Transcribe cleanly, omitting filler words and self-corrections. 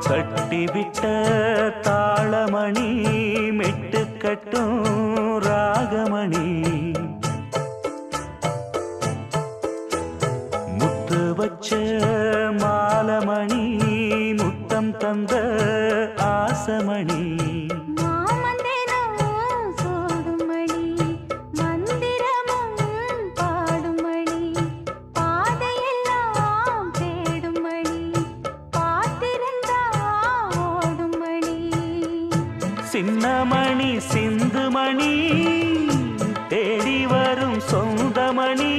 கட்டிவிட்ட தாளமணி மெட்டு கட்டும் ராகமணி முத்து வச்ச மாலமணி முத்தம் தந்த ஆசமணி சின்னமணி சிந்துமணி தேடி வரும் சொந்தமணி